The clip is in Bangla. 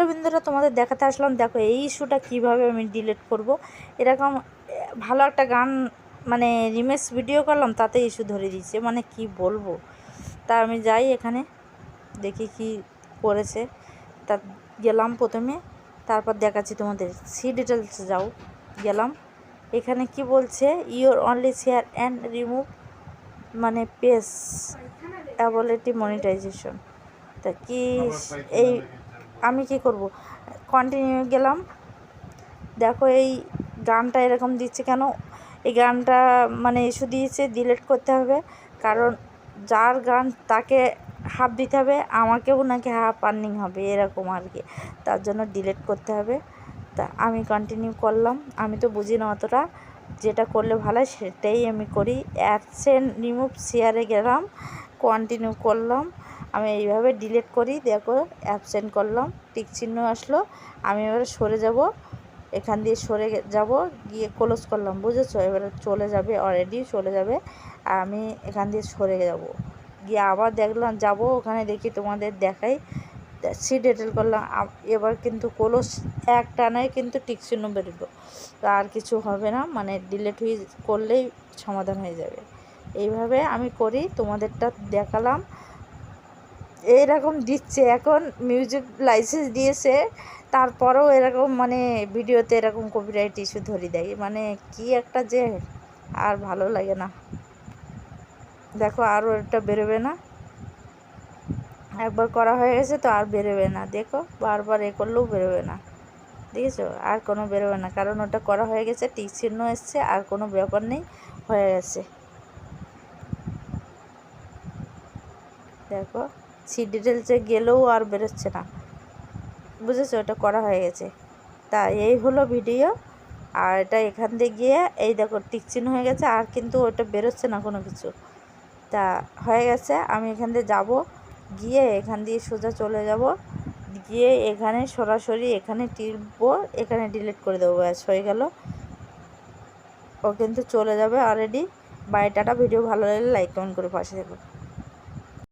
বন্ধুরা তোমাদের দেখাতে আসলাম, দেখো এই ইস্যুটা কিভাবে আমি ডিলিট করব। এরকম ভালো একটা গান মানে রিমিক্স ভিডিও করলাম, তাতে ইস্যু ধরে দিচ্ছে, মানে কি বলবো। তা আমি যাই এখানে দেখি কি করেছে। তা গেলাম প্রথমে, তারপর দেখাচ্ছি তোমাদের। সি ডিটেলসে যাও, গেলাম। এখানে কি বলছে, your only share and remove মানে পেজ অ্যাবিলিটি মনিটাইজেশন। তা কি এই আমি কি করব, কন্টিনিউ গেলাম। দেখো এই গানটা এরকম দিচ্ছে কেন, এই গানটা মানে ইস্যু দিয়েছে, ডিলিট করতে হবে। কারণ যার গান তাকে হাফ দিতে হবে, আমাকেও নাকি হাফ আর্নিং হবে এরকম আর কি, তার জন্য ডিলিট করতে হবে। তা আমি কন্টিনিউ করলাম, আমি তো বুঝি না অতটা, যেটা করলে ভালো হয় সেটাই আমি করি। অ্যাবসেন্ট রিমুভ শেয়ারে গেলাম, কন্টিনিউ করলাম। আমি এইভাবে ডিলিট করি। দেখো অ্যাবসেন্ট করলাম, টিক চিহ্ন আসলো, আমি এবারে সরে যাব, এখান দিয়ে সরে যাব, গিয়ে ক্লোজ করলাম, বুঝেছো? এবারে চলে যাবে, অলরেডি চলে যাবে। আর আমি এখান দিয়ে সরে যাব, গিয়ে আবার দেখলাম যাব, ওখানে দেখি তোমাদের দেখাই সি ডিটেল করলাম। এবার কিন্তু ক্লোজ এক টানায় কিন্তু টিক চিহ্ন বেরোলো, আর কিছু হবে না, মানে ডিলিট হয়ে করলেই সমাধান হয়ে যাবে। এইভাবে আমি করি, তোমাদেরটা দেখালাম। এরকম দিচ্ছে, এখন মিউজিক লাইসেন্স দিয়েছে, তারপরেও এরকম মানে ভিডিওতে এরকম কপিরাইট ইস্যু ধরে দেয়, মানে কি একটা যে আর ভালো লাগে না। দেখো আরও এটা বেরোবে না, একবার করা হয়ে গেছে তো আর বেরোবে না। দেখো বারবার এ করলেও বেরোবে না, দেখেছো? আর কোনো বেরোবে না, কারণ ওটা করা হয়ে গেছে, টিক চিহ্ন এসছে, আর কোনো ব্যাপার নেই, হয়ে গেছে। দেখো সি ডিটেলসে গেলেও আর বেরোচ্ছে না, বুঝেছো? এটা করা হয়ে গেছে। তা এই হলো ভিডিও। আর এটা এখান দিয়ে গিয়ে এই দেখো টিক চিহ্ন হয়ে গেছে, আর কিন্তু ওটা বেরোচ্ছে না কোনো কিছু। তা হয়ে গেছে, আমি এখান দিয়ে যাবো, গিয়ে এখান দিয়ে সোজা চলে যাব, গিয়ে এখানে সরাসরি এখানে টিপবো, এখানে ডিলিট করে দেবো, ব্যাস হয়ে গেল। ও কিন্তু চলে যাবে অলরেডি। By tata. ভিডিও ভালো লাগলে লাইক কমেন্ট করে পাশে থাকো।